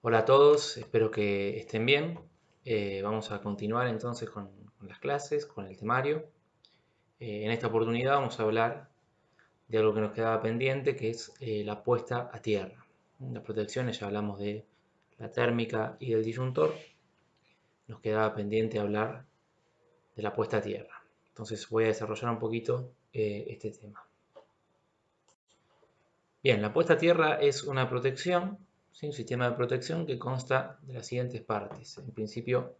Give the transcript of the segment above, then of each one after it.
Hola a todos, espero que estén bien. Vamos a continuar entonces con las clases, con el temario. En esta oportunidad vamos a hablar de algo que nos quedaba pendiente, que es la puesta a tierra. Las protecciones, ya hablamos de la térmica y del disyuntor. Nos quedaba pendiente hablar de la puesta a tierra. Entonces voy a desarrollar un poquito este tema. Bien, la puesta a tierra es una protección, ¿sí? Un sistema de protección que consta de las siguientes partes. En principio,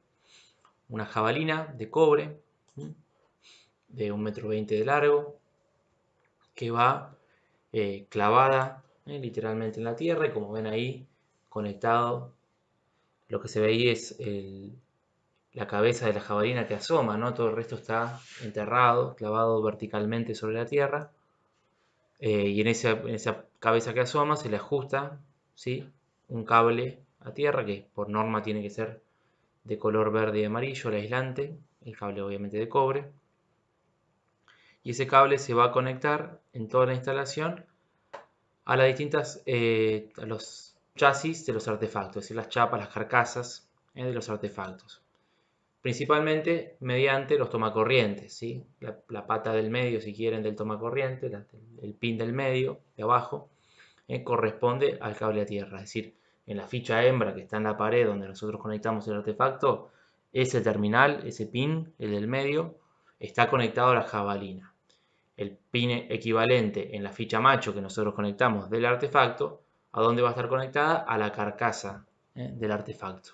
una jabalina de cobre de 1,20 m de largo que va clavada literalmente en la tierra, y como ven ahí conectado, lo que se ve ahí es la cabeza de la jabalina que asoma, ¿no? Todo el resto está enterrado, clavado verticalmente sobre la tierra, y en esa cabeza que asoma se le ajusta, ¿sí?, un cable a tierra que por norma tiene que ser de color verde y amarillo, el aislante, el cable obviamente de cobre. Y ese cable se va a conectar en toda la instalación a a los chasis de los artefactos, es decir, las chapas, las carcasas de los artefactos. Principalmente mediante los tomacorrientes, ¿sí? La pata del medio, si quieren, del tomacorriente, el pin del medio, de abajo, corresponde al cable a tierra. Es decir, en la ficha hembra que está en la pared donde nosotros conectamos el artefacto, ese terminal, ese pin, el del medio, está conectado a la jabalina. El pin equivalente en la ficha macho que nosotros conectamos del artefacto, ¿a dónde va a estar conectada? A la carcasa del artefacto.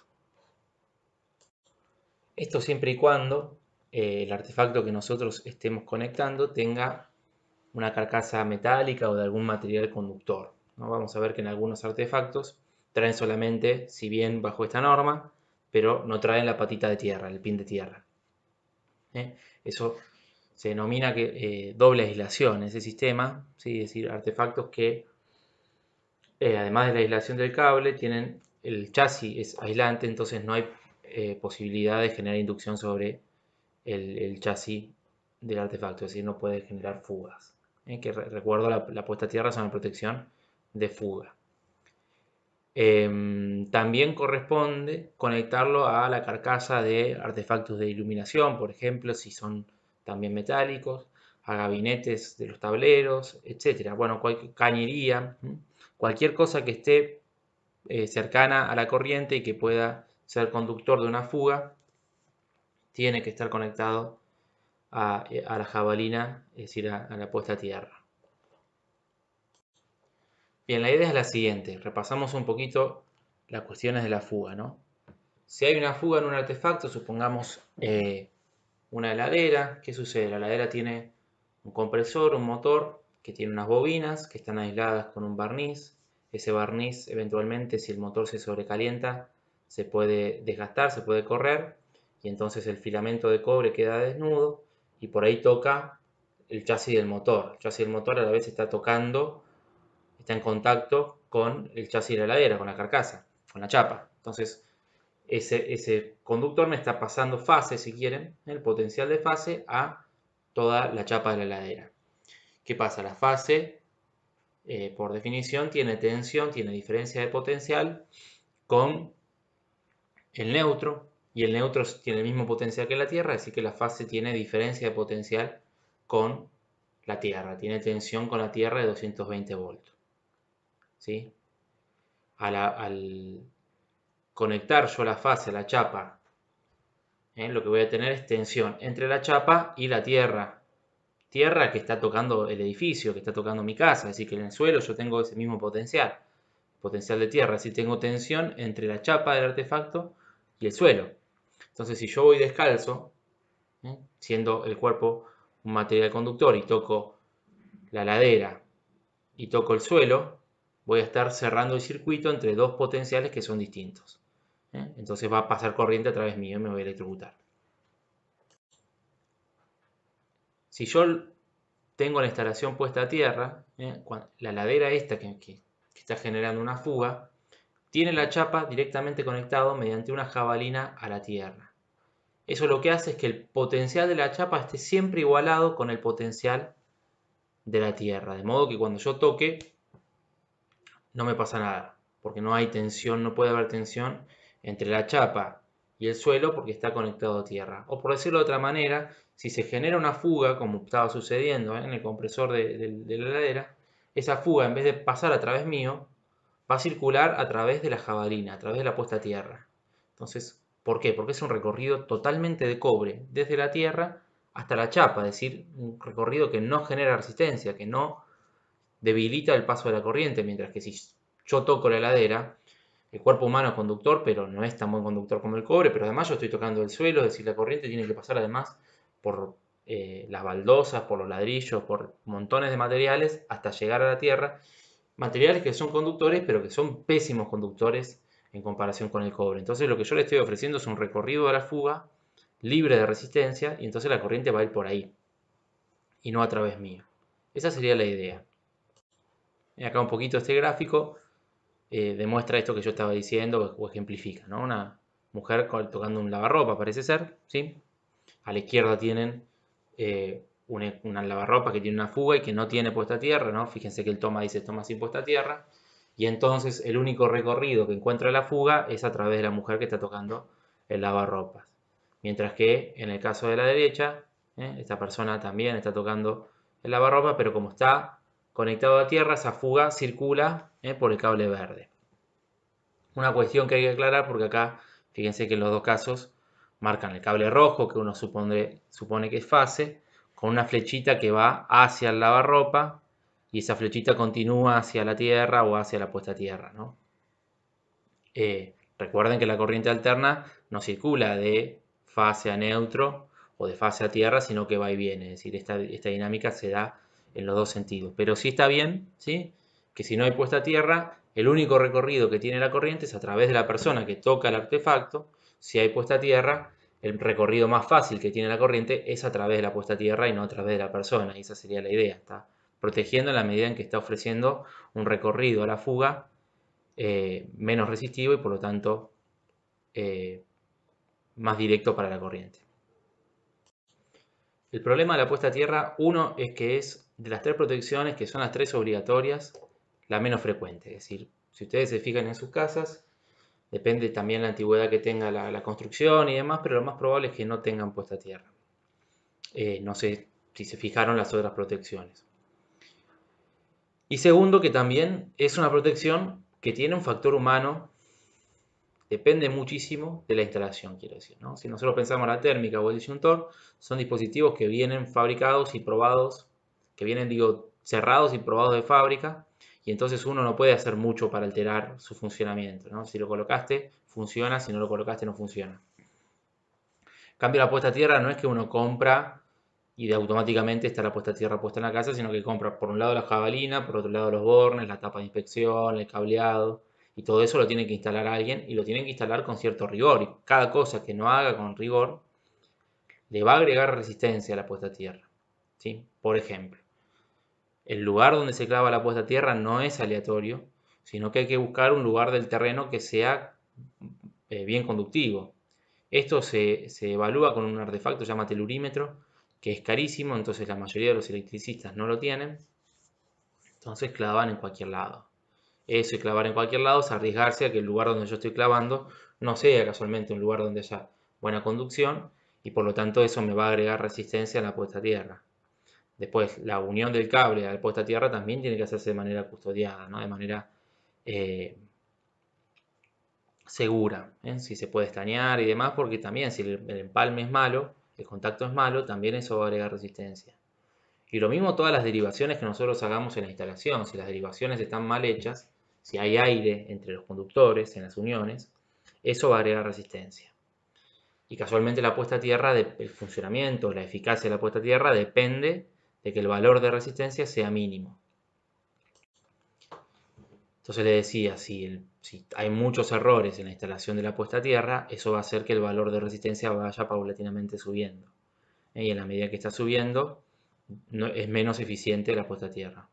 Esto siempre y cuando el artefacto que nosotros estemos conectando tenga una carcasa metálica o de algún material conductor, ¿no? Vamos a ver que en algunos artefactos traen solamente, si bien bajo esta norma, pero no traen la patita de tierra, el pin de tierra. Eso se denomina doble aislación, ese sistema, ¿sí? Es decir, artefactos que además de la aislación del cable, el chasis es aislante, entonces no hay posibilidad de generar inducción sobre el chasis del artefacto, es decir, no puede generar fugas. Recuerdo, la puesta a tierra es una protección de fuga. También corresponde conectarlo a la carcasa de artefactos de iluminación, por ejemplo, si son también metálicos, a gabinetes de los tableros, etc. Bueno, cañería, cualquier cosa que esté cercana a la corriente y que pueda ser conductor de una fuga, tiene que estar conectado a la jabalina, es decir, a la puesta a tierra. Bien, la idea es la siguiente. Repasamos un poquito las cuestiones de la fuga, ¿no? Si hay una fuga en un artefacto, supongamos una heladera, ¿qué sucede? La heladera tiene un compresor, un motor, que tiene unas bobinas que están aisladas con un barniz. Ese barniz, eventualmente, si el motor se sobrecalienta, se puede desgastar, se puede correr, y entonces el filamento de cobre queda desnudo, y por ahí toca el chasis del motor. El chasis del motor a la vez está en contacto con el chasis de la heladera, con la carcasa, con la chapa. Entonces, ese conductor me está pasando fase, si quieren, el potencial de fase a toda la chapa de la heladera. ¿Qué pasa? La fase, por definición, tiene tensión, tiene diferencia de potencial con el neutro, y el neutro tiene el mismo potencial que la Tierra, así que la fase tiene diferencia de potencial con la Tierra, tiene tensión con la Tierra de 220 voltios. ¿Sí? Al conectar yo la fase a la chapa, lo que voy a tener es tensión entre la chapa y la tierra. Tierra que está tocando el edificio, que está tocando mi casa, es decir, que en el suelo yo tengo ese mismo potencial de tierra, es decir, tengo tensión entre la chapa del artefacto y el suelo. Entonces, si yo voy descalzo, siendo el cuerpo un material conductor, y toco la ladera y toco el suelo, voy a estar cerrando el circuito entre dos potenciales que son distintos. Entonces va a pasar corriente a través mío y me voy a electrocutar. Si yo tengo la instalación puesta a tierra, la ladera esta que está generando una fuga, tiene la chapa directamente conectado mediante una jabalina a la tierra. Eso lo que hace es que el potencial de la chapa esté siempre igualado con el potencial de la tierra, de modo que cuando yo toque no me pasa nada. porque no hay tensión, no puede haber tensión entre la chapa y el suelo porque está conectado a tierra. O por decirlo de otra manera, si se genera una fuga, como estaba sucediendo en el compresor de la heladera, esa fuga en vez de pasar a través mío, va a circular a través de la jabalina, a través de la puesta a tierra. Entonces, ¿por qué? Porque es un recorrido totalmente de cobre, desde la tierra hasta la chapa, es decir, un recorrido que no genera resistencia, que no debilita el paso de la corriente, mientras que si yo toco la heladera, el cuerpo humano es conductor, pero no es tan buen conductor como el cobre, pero además yo estoy tocando el suelo, es decir, la corriente tiene que pasar además por las baldosas, por los ladrillos, por montones de materiales hasta llegar a la tierra, materiales que son conductores, pero que son pésimos conductores en comparación con el cobre. Entonces lo que yo le estoy ofreciendo es un recorrido a la fuga libre de resistencia y entonces la corriente va a ir por ahí y no a través mío. Esa sería la idea. Y acá un poquito este gráfico demuestra esto que yo estaba diciendo o ejemplifica, ¿no? Una mujer tocando un lavarropa, parece ser, ¿sí? A la izquierda tienen una lavarropa que tiene una fuga y que no tiene puesta a tierra, ¿no? Fíjense que el toma dice toma sin puesta a tierra. Y entonces el único recorrido que encuentra la fuga es a través de la mujer que está tocando el lavarropas. Mientras que en el caso de la derecha, esta persona también está tocando el lavarropas, pero como está conectado a tierra, esa fuga circula por el cable verde. Una cuestión que hay que aclarar porque acá, fíjense que en los dos casos marcan el cable rojo, que uno supone que es fase, con una flechita que va hacia el lavarropa y esa flechita continúa hacia la tierra o hacia la puesta a tierra, ¿no? Recuerden que la corriente alterna no circula de fase a neutro o de fase a tierra, sino que va y viene. Es decir, esta dinámica se da en los dos sentidos. Pero sí está bien, ¿sí? Que si no hay puesta a tierra, el único recorrido que tiene la corriente es a través de la persona que toca el artefacto. Si hay puesta a tierra, el recorrido más fácil que tiene la corriente es a través de la puesta a tierra y no a través de la persona. Y esa sería la idea. Está protegiendo en la medida en que está ofreciendo un recorrido a la fuga menos resistivo y por lo tanto más directo para la corriente. El problema de la puesta a tierra, uno, es que es de las tres protecciones, que son las tres obligatorias, la menos frecuente. Es decir, si ustedes se fijan en sus casas, depende también la antigüedad que tenga la construcción y demás, pero lo más probable es que no tengan puesta a tierra. No sé si se fijaron las otras protecciones. Y segundo, que también es una protección que tiene un factor humano. Depende muchísimo de la instalación, quiero decir, ¿no? Si nosotros pensamos la térmica o el disyuntor, son dispositivos que vienen fabricados y probados, que vienen, digo, cerrados y probados de fábrica, y entonces uno no puede hacer mucho para alterar su funcionamiento, ¿no? Si lo colocaste, funciona, si no lo colocaste, no funciona. En cambio, la puesta a tierra no es que uno compra y automáticamente está la puesta a tierra puesta en la casa, sino que compra por un lado la jabalina, por otro lado los bornes, la tapa de inspección, el cableado, y todo eso lo tiene que instalar alguien y lo tienen que instalar con cierto rigor. Y cada cosa que no haga con rigor le va a agregar resistencia a la puesta a tierra. ¿Sí? Por ejemplo, el lugar donde se clava la puesta a tierra no es aleatorio, sino que hay que buscar un lugar del terreno que sea bien conductivo. Esto se evalúa con un artefacto que se llama telurímetro, que es carísimo, entonces la mayoría de los electricistas no lo tienen. Entonces clavan en cualquier lado. Eso y clavar en cualquier lado es arriesgarse a que el lugar donde yo estoy clavando no sea casualmente un lugar donde haya buena conducción y por lo tanto eso me va a agregar resistencia a la puesta a tierra. Después, la unión del cable a la puesta a tierra también tiene que hacerse de manera custodiada, ¿no? De manera segura, si se puede estañar y demás, porque también si el empalme es malo, el contacto es malo, también eso va a agregar resistencia. Y lo mismo todas las derivaciones que nosotros hagamos en la instalación, si las derivaciones están mal hechas, si hay aire entre los conductores en las uniones, eso va a agregar resistencia. Y casualmente la puesta a tierra, el funcionamiento, la eficacia de la puesta a tierra depende de que el valor de resistencia sea mínimo. Entonces le decía, si hay muchos errores en la instalación de la puesta a tierra, eso va a hacer que el valor de resistencia vaya paulatinamente subiendo. Y en la medida que está subiendo, es menos eficiente la puesta a tierra.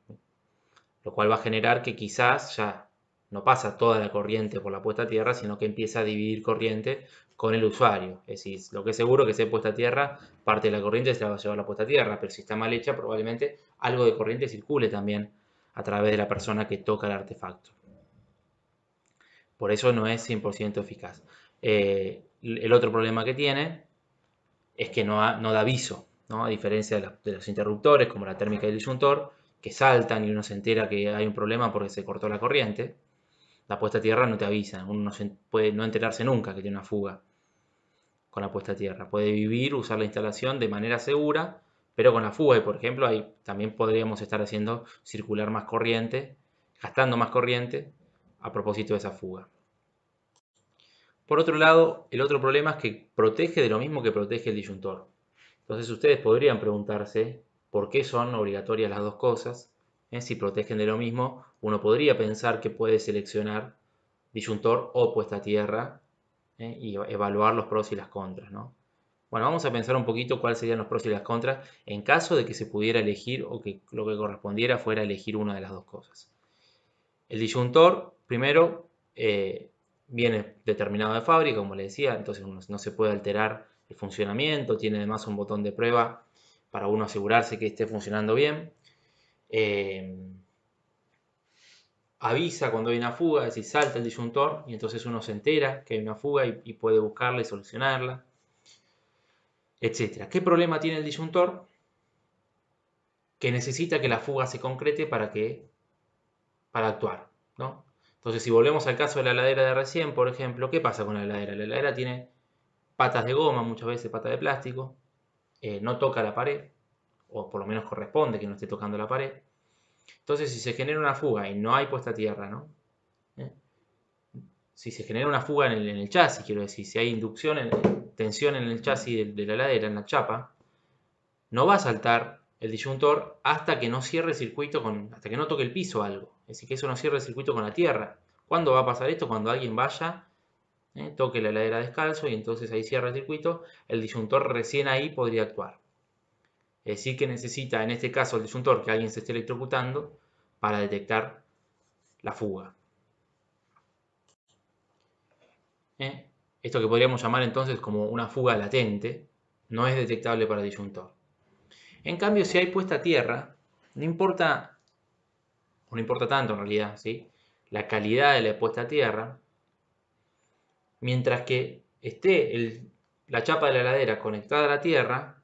Lo cual va a generar que quizás ya no pasa toda la corriente por la puesta a tierra, sino que empieza a dividir corriente con el usuario. Es decir, lo que es seguro que sea puesta a tierra, parte de la corriente se la va a llevar la puesta a tierra, pero si está mal hecha, probablemente algo de corriente circule también a través de la persona que toca el artefacto. Por eso no es 100% eficaz. El otro problema que tiene es que no da aviso, ¿no? A diferencia de los interruptores, como la térmica y el disyuntor, que saltan y uno se entera que hay un problema porque se cortó la corriente. La puesta a tierra no te avisa, uno puede no enterarse nunca que tiene una fuga con la puesta a tierra. Puede vivir, usar la instalación de manera segura, pero con la fuga, y por ejemplo, ahí también podríamos estar haciendo circular más corriente, gastando más corriente a propósito de esa fuga. Por otro lado, el otro problema es que protege de lo mismo que protege el disyuntor. Entonces ustedes podrían preguntarse por qué son obligatorias las dos cosas. Si protegen de lo mismo, uno podría pensar que puede seleccionar disyuntor o puesta a tierra y evaluar los pros y las contras, ¿no? Bueno, vamos a pensar un poquito cuáles serían los pros y las contras en caso de que se pudiera elegir o que lo que correspondiera fuera elegir una de las dos cosas. El disyuntor, primero, viene determinado de fábrica, como le decía, entonces no se puede alterar el funcionamiento, tiene además un botón de prueba para uno asegurarse que esté funcionando bien. Avisa cuando hay una fuga, es decir, salta el disyuntor y entonces uno se entera que hay una fuga y puede buscarla y solucionarla, etc. ¿Qué problema tiene el disyuntor? Que necesita que la fuga se concrete para actuar, ¿no? Entonces, si volvemos al caso de la heladera de recién, por ejemplo, ¿qué pasa con la heladera? La heladera tiene patas de goma, muchas veces patas de plástico, no toca la pared, o por lo menos corresponde que no esté tocando la pared. Entonces, si se genera una fuga y no hay puesta a tierra, ¿no? Si se genera una fuga en el chasis, quiero decir, si hay inducción, tensión en el chasis de la heladera, en la chapa, no va a saltar el disyuntor hasta que no cierre el circuito hasta que no toque el piso algo. Es decir, que eso no cierre el circuito con la tierra. ¿Cuándo va a pasar esto? Cuando alguien vaya, toque la heladera descalzo y entonces ahí cierra el circuito, el disyuntor recién ahí podría actuar. Es decir, que necesita en este caso el disyuntor que alguien se esté electrocutando para detectar la fuga. Esto que podríamos llamar entonces como una fuga latente, no es detectable para el disyuntor. En cambio, si hay puesta a tierra, no importa tanto en realidad, ¿sí? La calidad de la puesta a tierra, mientras que esté la chapa de la heladera conectada a la tierra,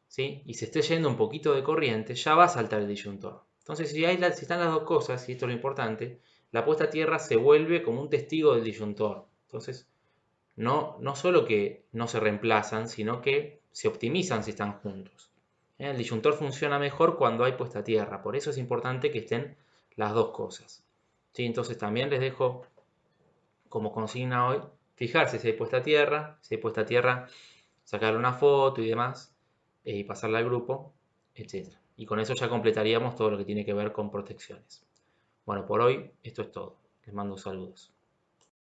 ¿sí? Y se esté yendo un poquito de corriente, ya va a saltar el disyuntor. Entonces, si están las dos cosas, y esto es lo importante, la puesta a tierra se vuelve como un testigo del disyuntor. Entonces, no solo que no se reemplazan, sino que se optimizan si están juntos. El disyuntor funciona mejor cuando hay puesta a tierra, por eso es importante que estén las dos cosas. ¿Sí? Entonces también les dejo como consigna hoy fijarse si hay puesta a tierra, sacar una foto y demás, y pasarla al grupo, etc. Y con eso ya completaríamos todo lo que tiene que ver con protecciones. Bueno, por hoy esto es todo. Les mando saludos.